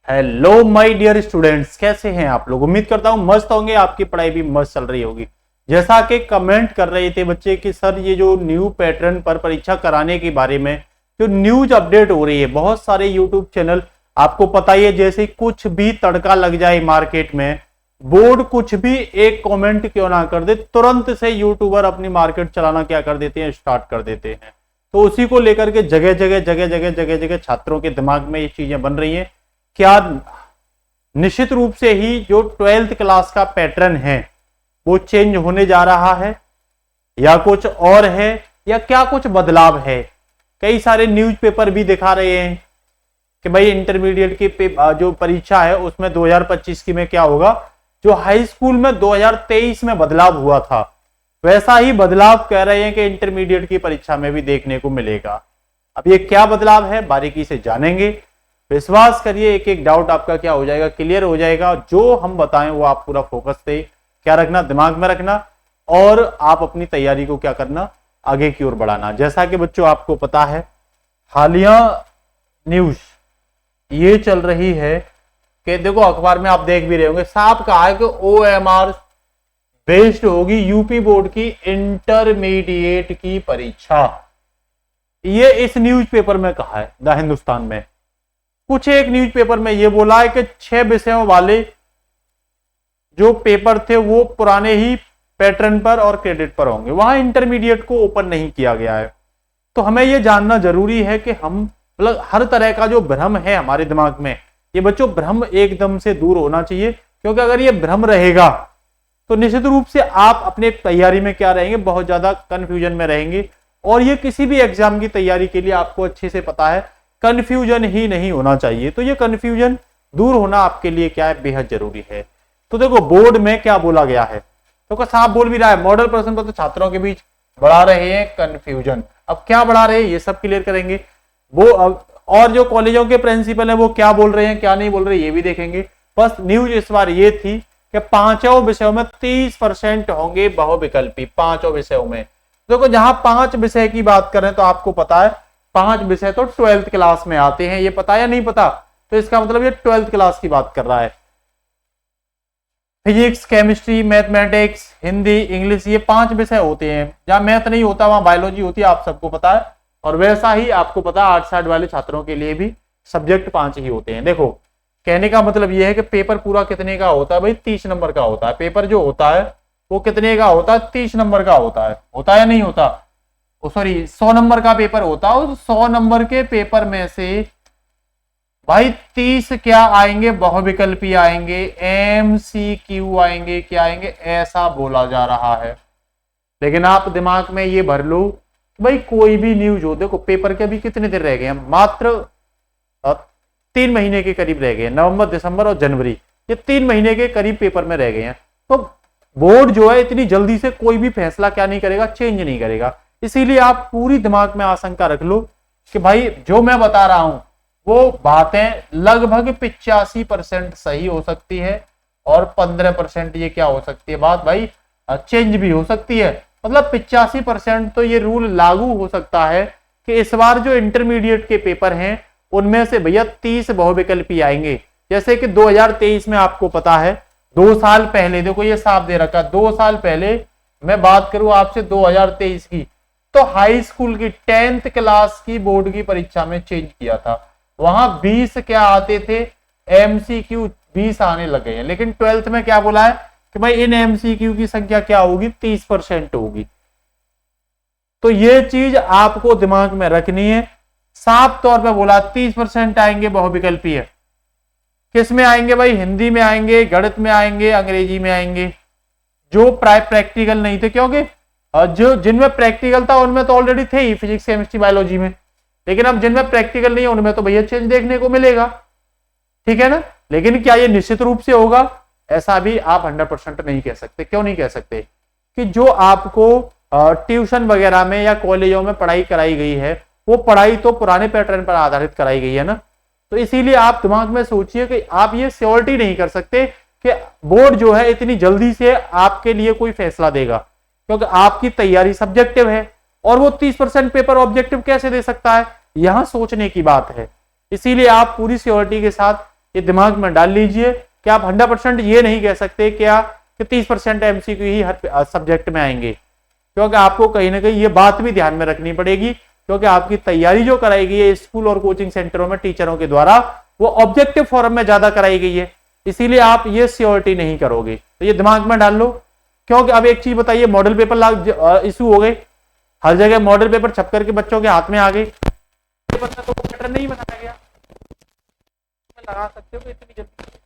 Hello my dear students, कैसे हैं आप लोग। उम्मीद करता हूं मस्त होंगे, आपकी पढ़ाई भी मस्त चल रही होगी। जैसा कि कमेंट कर रहे थे बच्चे कि सर ये जो न्यू पैटर्न पर परीक्षा कराने के बारे में जो न्यूज अपडेट हो रही है, बहुत सारे यूट्यूब चैनल आपको पता ही है, जैसे कुछ भी तड़का लग जाए मार्केट में, बोर्ड कुछ भी एक कमेंट क्यों ना कर दे, तुरंत से यूट्यूबर अपनी मार्केट चलाना क्या कर देते हैं, स्टार्ट कर देते हैं। तो उसी को लेकर के जगह जगह छात्रों के दिमाग में ये चीजें बन रही हैं। क्या निश्चित रूप से ही जो 12th क्लास का पैटर्न है वो चेंज होने जा रहा है, या कुछ और है, या क्या कुछ बदलाव है। कई सारे न्यूज़पेपर भी दिखा रहे हैं कि भाई इंटरमीडिएट की जो परीक्षा है उसमें 2025 की में क्या होगा, जो हाई स्कूल में 2023 में बदलाव हुआ था वैसा ही बदलाव कह रहे हैं कि इंटरमीडिएट की परीक्षा में भी देखने को मिलेगा। अब ये क्या बदलाव है बारीकी से जानेंगे। विश्वास करिए एक एक डाउट आपका क्या हो जाएगा, क्लियर हो जाएगा। जो हम बताएं वो आप पूरा फोकस से क्या रखना, दिमाग में रखना, और आप अपनी तैयारी को क्या करना, आगे की ओर बढ़ाना। जैसा कि बच्चों आपको पता है, हालिया न्यूज ये चल रही है कि देखो अखबार में आप देख भी रहे होंगे, साफ कहा है कि OMR बेस्ड होगी यूपी बोर्ड की इंटरमीडिएट की परीक्षा। ये इस न्यूज़पेपर में कहा है, द हिंदुस्तान में। कुछ एक न्यूज़पेपर में ये बोला है कि 6 विषयों वाले जो पेपर थे वो पुराने ही पैटर्न पर और क्रेडिट पर होंगे, वहां इंटरमीडिएट को ओपन नहीं किया गया है। तो हमें ये जानना जरूरी है कि हम मतलब हर तरह का जो भ्रम है हमारे दिमाग में, ये बच्चों भ्रम एकदम से दूर होना चाहिए, क्योंकि अगर ये भ्रम रहेगा तो निश्चित रूप से आप अपने तैयारी में क्या रहेंगे, बहुत ज्यादा कंफ्यूजन में रहेंगे। और ये किसी भी एग्जाम की तैयारी के लिए आपको अच्छे से पता है, कंफ्यूजन ही नहीं होना चाहिए। तो ये कंफ्यूजन दूर होना आपके लिए क्या है, बेहद जरूरी है। तो देखो बोर्ड में क्या बोला गया है, तो साफ बोल भी रहा है, मॉडल प्रश्न पत्र छात्रों के बीच बढ़ा रहे हैं कंफ्यूजन। अब क्या बढ़ा रहे हैं ये सब क्लियर करेंगे वो। और जो कॉलेजों के प्रिंसिपल है वो क्या बोल रहे हैं क्या नहीं बोल रहे ये भी देखेंगे। बस न्यूज इस बार ये थी कि 5 विषयों में 30% होंगे बहुविकल्पी। 5 विषयों में देखो, जहां 5 विषय की बात करें तो आपको पता है 5 विषय तो 12th क्लास में आते हैं, ये पता या नहीं पता। तो इसका मतलब ये 12th क्लास की बात कर रहा है। Physics, chemistry, mathematics, Hindi, English, ये 5 विषय होते हैं। जहां मैथ नहीं होता वहां बायोलॉजी होती है, आप सबको पता है। और वैसा ही आपको पता है 8 साइड वाले छात्रों के लिए भी सब्जेक्ट 5 ही होते हैं। देखो कहने का मतलब यह है कि पेपर पूरा कितने का होता है भाई, 30 नंबर का होता है। पेपर जो होता है वो कितने का होता है, 30 नंबर का होता है या नहीं होता, सॉरी 100 नंबर का पेपर होता है। 100 नंबर के पेपर में से भाई 30 क्या आएंगे, बहुविकल्पी आएंगे, MCQ आएंगे, क्या आएंगे, ऐसा बोला जा रहा है। लेकिन आप दिमाग में ये भर लो भाई कोई भी न्यूज हो, देखो पेपर के अभी कितने दिन रह गए हैं, मात्र 3 महीने के करीब रह गए। नवंबर, दिसंबर और जनवरी, ये 3 महीने के करीब पेपर में रह गए हैं। तो बोर्ड जो है इतनी जल्दी से कोई भी फैसला क्या नहीं करेगा, चेंज नहीं करेगा। इसीलिए आप पूरी दिमाग में आशंका रख लो कि भाई जो मैं बता रहा हूं वो बातें लगभग 85% सही हो सकती है, और 15% ये क्या हो सकती है बात भाई, चेंज भी हो सकती है। मतलब 85% तो ये रूल लागू हो सकता है कि इस बार जो इंटरमीडिएट के पेपर हैं उनमें से भैया 30 बहुविकल्पी आएंगे। जैसे कि 2023 में आपको पता है 2 साल पहले, देखो ये साफ दे रखा, 2 साल पहले मैं बात करूं आपसे 2023 की, तो हाई स्कूल की 10th क्लास की बोर्ड की परीक्षा में चेंज किया था। वहां 20 क्या आते थे, MCQ 20 आने लग गए हैं। लेकिन 12th में क्या बोला है कि भाई इन MCQ की संख्या क्या होगी, 30% होगी। तो ये चीज आपको दिमाग में रखनी है। साफ तौर पे बोला 30% आएंगे बहुविकल्पी है। किस में आएंगे भाई, हिंदी में आएंगे, गणित में आएंगे, अंग्रेजी में आएंगे। जो प्रैक्टिकल नहीं थे, क्योंकि जो जिनमें प्रैक्टिकल था उनमें तो ऑलरेडी थे ही, फिजिक्स, केमिस्ट्री, बायोलॉजी में। लेकिन अब जिनमें प्रैक्टिकल नहीं है उनमें तो भैया चेंज देखने को मिलेगा, ठीक है ना। लेकिन क्या ये निश्चित रूप से होगा, ऐसा भी आप 100% नहीं कह सकते। क्यों नहीं कह सकते, कि जो आपको ट्यूशन वगैरह में या कॉलेजों में पढ़ाई कराई गई है वो पढ़ाई तो पुराने पैटर्न पर आधारित कराई गई है ना। तो इसीलिए आप दिमाग में सोचिए कि आप ये श्योरिटी नहीं कर सकते कि बोर्ड जो है इतनी जल्दी से आपके लिए कोई फैसला देगा, क्योंकि आपकी तैयारी सब्जेक्टिव है और वो 30% पेपर ऑब्जेक्टिव कैसे दे सकता है, यहां सोचने की बात है। इसीलिए आप पूरी श्योरिटी के साथ ये दिमाग में डाल लीजिए कि आप 100% ये नहीं कह सकते क्या कि 30% MCQ ही हर सब्जेक्ट में आएंगे, क्योंकि आपको कहीं ना कहीं ये बात भी ध्यान में रखनी पड़ेगी, क्योंकि आपकी तैयारी जो कराई गई है स्कूल और कोचिंग सेंटरों में टीचरों के द्वारा वो ऑब्जेक्टिव फॉर्म में ज्यादा कराई गई है, इसीलिए आप ये श्योरिटी नहीं करोगे। तो ये दिमाग में डाल लो। क्योंकि अब एक चीज बताइए, मॉडल पेपर इशू हो गए, हर जगह मॉडल पेपर छप करके बच्चों के हाथ में आ गए, तो पैटर्न नहीं बनाया गया, लगा सकते हो कि इतनी जल्दी